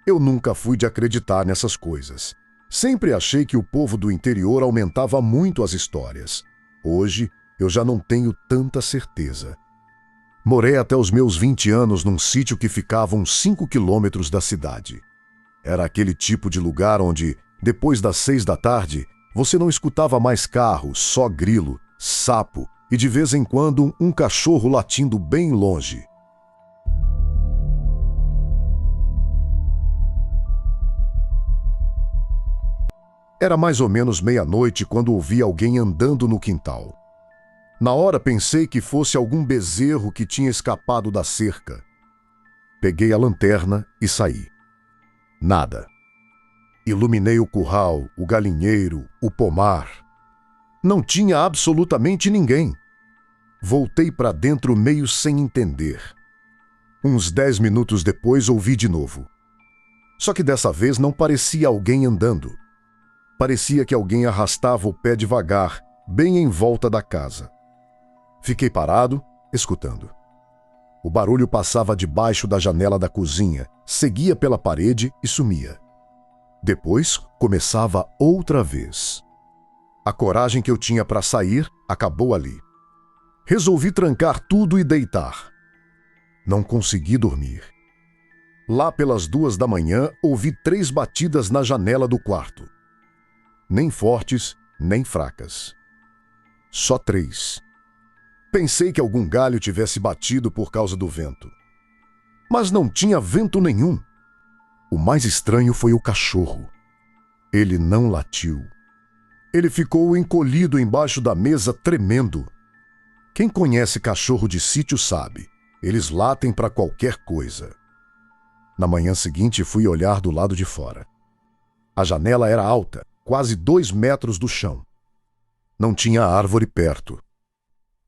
Eu nunca fui de acreditar nessas coisas. Sempre achei que o povo do interior aumentava muito as histórias. Hoje, eu já não tenho tanta certeza. Morei até os meus 20 anos num sítio que ficava uns 5 quilômetros da cidade. Era aquele tipo de lugar onde, depois das 6 da tarde, você não escutava mais carro, só grilo, sapo e de vez em quando um cachorro latindo bem longe. Era mais ou menos meia-noite quando ouvi alguém andando no quintal. Na hora pensei que fosse algum bezerro que tinha escapado da cerca. Peguei a lanterna e saí. Nada. Iluminei o curral, o galinheiro, o pomar. Não tinha absolutamente ninguém. Voltei para dentro meio sem entender. Uns 10 minutos depois ouvi de novo. Só que dessa vez não parecia alguém andando. Parecia que alguém arrastava o pé devagar, bem em volta da casa. Fiquei parado, escutando. O barulho passava debaixo da janela da cozinha, seguia pela parede e sumia. Depois, começava outra vez. A coragem que eu tinha para sair acabou ali. Resolvi trancar tudo e deitar. Não consegui dormir. Lá pelas 2 da manhã, ouvi 3 batidas na janela do quarto. Nem fortes, nem fracas. Só 3. Pensei que algum galho tivesse batido por causa do vento. Mas não tinha vento nenhum. O mais estranho foi o cachorro. Ele não latiu. Ele ficou encolhido embaixo da mesa, tremendo. Quem conhece cachorro de sítio sabe. Eles latem para qualquer coisa. Na manhã seguinte, fui olhar do lado de fora. A janela era alta, quase 2 metros do chão. Não tinha árvore perto.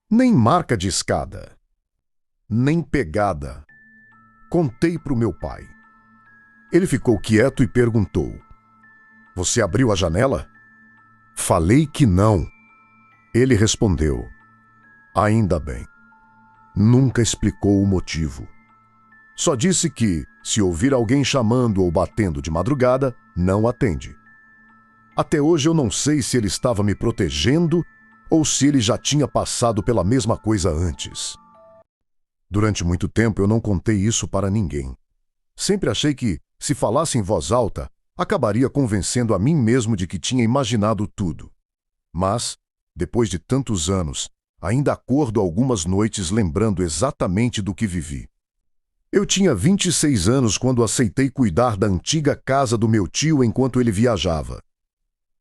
Nem marca de escada. Nem pegada. Contei para o meu pai. Ele ficou quieto e perguntou: "Você abriu a janela?" Falei que não. Ele respondeu: "Ainda bem." Nunca explicou o motivo. Só disse que, se ouvir alguém chamando ou batendo de madrugada, não atende. Até hoje eu não sei se ele estava me protegendo ou se ele já tinha passado pela mesma coisa antes. Durante muito tempo eu não contei isso para ninguém. Sempre achei que, se falasse em voz alta, acabaria convencendo a mim mesmo de que tinha imaginado tudo. Mas, depois de tantos anos, ainda acordo algumas noites lembrando exatamente do que vivi. Eu tinha 26 anos quando aceitei cuidar da antiga casa do meu tio enquanto ele viajava.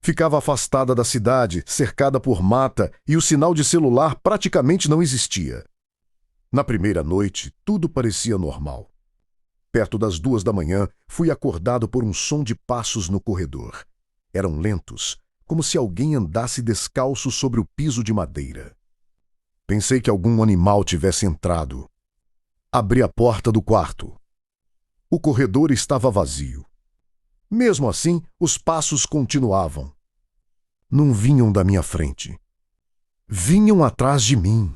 Ficava afastada da cidade, cercada por mata, e o sinal de celular praticamente não existia. Na primeira noite, tudo parecia normal. Perto das 2 da manhã, fui acordado por um som de passos no corredor. Eram lentos, como se alguém andasse descalço sobre o piso de madeira. Pensei que algum animal tivesse entrado. Abri a porta do quarto. O corredor estava vazio. Mesmo assim, os passos continuavam. Não vinham da minha frente. Vinham atrás de mim.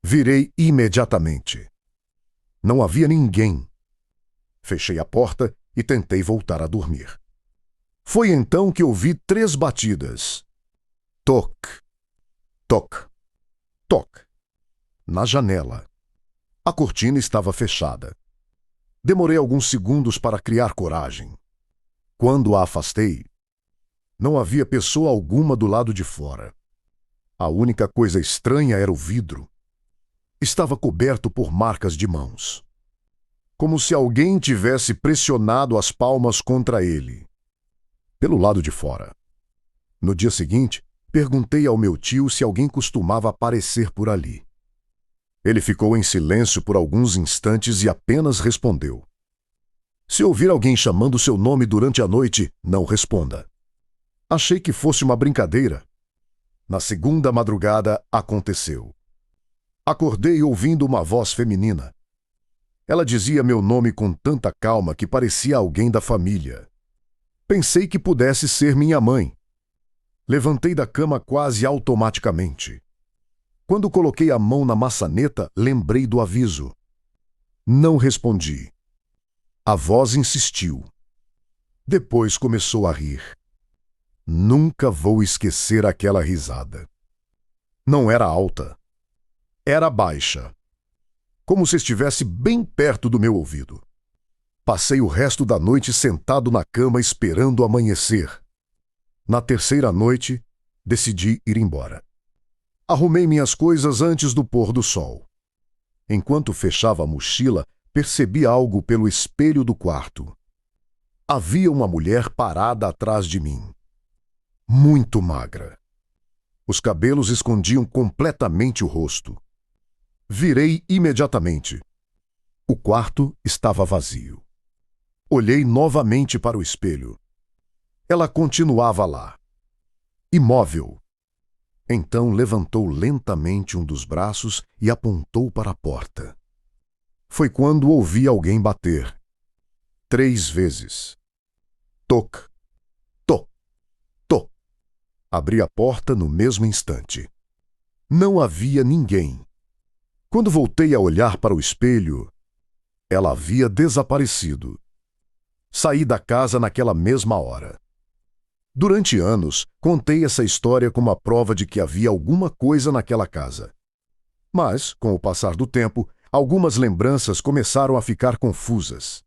Virei imediatamente. Não havia ninguém. Fechei a porta e tentei voltar a dormir. Foi então que ouvi 3 batidas. Toc, toc, toc. Na janela. A cortina estava fechada. Demorei alguns segundos para criar coragem. Quando a afastei, não havia pessoa alguma do lado de fora. A única coisa estranha era o vidro. Estava coberto por marcas de mãos. Como se alguém tivesse pressionado as palmas contra ele. Pelo lado de fora. No dia seguinte, perguntei ao meu tio se alguém costumava aparecer por ali. Ele ficou em silêncio por alguns instantes e apenas respondeu: "Se ouvir alguém chamando seu nome durante a noite, não responda." Achei que fosse uma brincadeira. Na segunda madrugada, aconteceu. Acordei ouvindo uma voz feminina. Ela dizia meu nome com tanta calma que parecia alguém da família. Pensei que pudesse ser minha mãe. Levantei da cama quase automaticamente. Quando coloquei a mão na maçaneta, lembrei do aviso. Não respondi. A voz insistiu. Depois começou a rir. Nunca vou esquecer aquela risada. Não era alta. Era baixa. Como se estivesse bem perto do meu ouvido. Passei o resto da noite sentado na cama esperando amanhecer. Na terceira noite, decidi ir embora. Arrumei minhas coisas antes do pôr do sol. Enquanto fechava a mochila, percebi algo pelo espelho do quarto. Havia uma mulher parada atrás de mim. Muito magra. Os cabelos escondiam completamente o rosto. Virei imediatamente. O quarto estava vazio. Olhei novamente para o espelho. Ela continuava lá, imóvel. Então levantou lentamente um dos braços e apontou para a porta. Foi quando ouvi alguém bater. 3 vezes. Toc, to, to. Abri a porta no mesmo instante. Não havia ninguém. Quando voltei a olhar para o espelho, ela havia desaparecido. Saí da casa naquela mesma hora. Durante anos, contei essa história como a prova de que havia alguma coisa naquela casa. Mas, com o passar do tempo, algumas lembranças começaram a ficar confusas.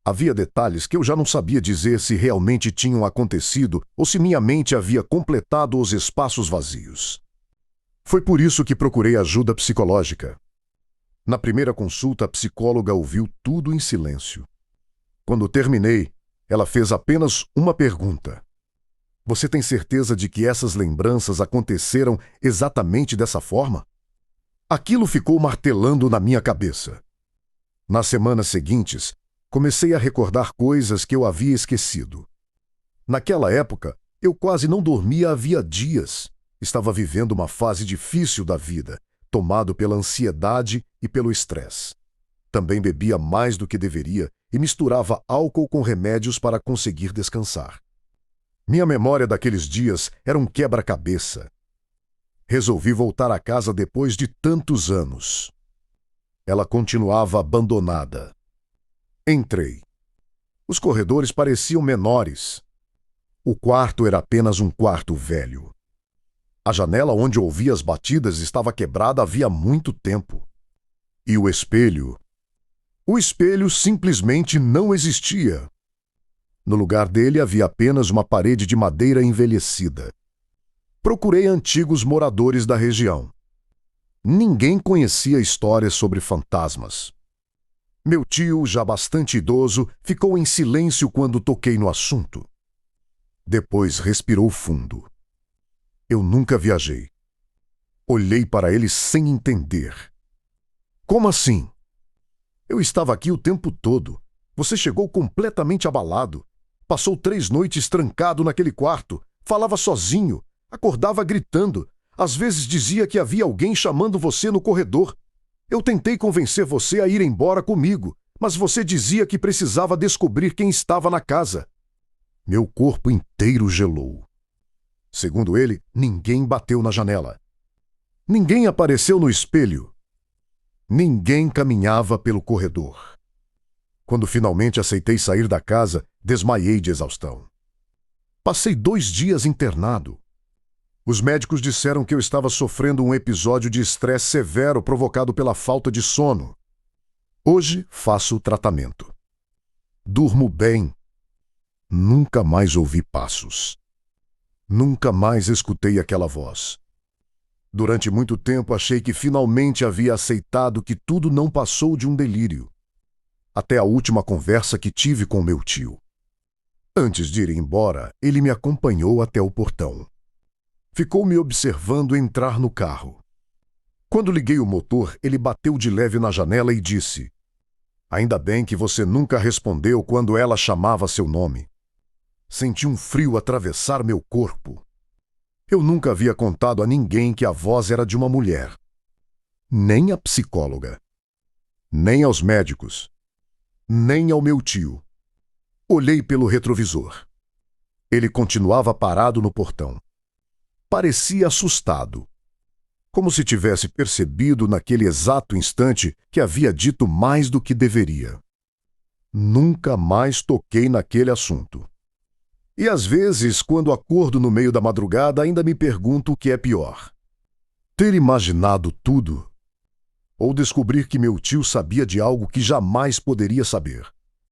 Havia detalhes que eu já não sabia dizer se realmente tinham acontecido ou se minha mente havia completado os espaços vazios. Foi por isso que procurei ajuda psicológica. Na primeira consulta, a psicóloga ouviu tudo em silêncio. Quando terminei, ela fez apenas uma pergunta. Você tem certeza de que essas lembranças aconteceram exatamente dessa forma? Aquilo ficou martelando na minha cabeça. Nas semanas seguintes, comecei a recordar coisas que eu havia esquecido. Naquela época, eu quase não dormia havia dias. Estava vivendo uma fase difícil da vida, tomado pela ansiedade e pelo estresse. Também bebia mais do que deveria e misturava álcool com remédios para conseguir descansar. Minha memória daqueles dias era um quebra-cabeça. Resolvi voltar a casa depois de tantos anos. Ela continuava abandonada. Entrei. Os corredores pareciam menores. O quarto era apenas um quarto velho. A janela onde ouvia as batidas estava quebrada havia muito tempo. E o espelho? O espelho simplesmente não existia. No lugar dele havia apenas uma parede de madeira envelhecida. Procurei antigos moradores da região. Ninguém conhecia histórias sobre fantasmas. Meu tio, já bastante idoso, ficou em silêncio quando toquei no assunto. Depois respirou fundo. Eu nunca viajei. Olhei para ele sem entender. Como assim? Eu estava aqui o tempo todo. Você chegou completamente abalado. Passou 3 noites trancado naquele quarto. Falava sozinho. Acordava gritando. Às vezes dizia que havia alguém chamando você no corredor. Eu tentei convencer você a ir embora comigo, mas você dizia que precisava descobrir quem estava na casa. Meu corpo inteiro gelou. Segundo ele, ninguém bateu na janela. Ninguém apareceu no espelho. Ninguém caminhava pelo corredor. Quando finalmente aceitei sair da casa, desmaiei de exaustão. Passei 2 dias internado. Os médicos disseram que eu estava sofrendo um episódio de estresse severo provocado pela falta de sono. Hoje faço o tratamento. Durmo bem. Nunca mais ouvi passos. Nunca mais escutei aquela voz. Durante muito tempo achei que finalmente havia aceitado que tudo não passou de um delírio. Até a última conversa que tive com meu tio. Antes de ir embora, ele me acompanhou até o portão. Ficou me observando entrar no carro. Quando liguei o motor, ele bateu de leve na janela e disse: "Ainda bem que você nunca respondeu quando ela chamava seu nome." Senti um frio atravessar meu corpo. Eu nunca havia contado a ninguém que a voz era de uma mulher. Nem à psicóloga. Nem aos médicos. Nem ao meu tio. Olhei pelo retrovisor. Ele continuava parado no portão. Parecia assustado. Como se tivesse percebido naquele exato instante que havia dito mais do que deveria. Nunca mais toquei naquele assunto. E às vezes, quando acordo no meio da madrugada, ainda me pergunto o que é pior: ter imaginado tudo ou descobrir que meu tio sabia de algo que jamais poderia saber.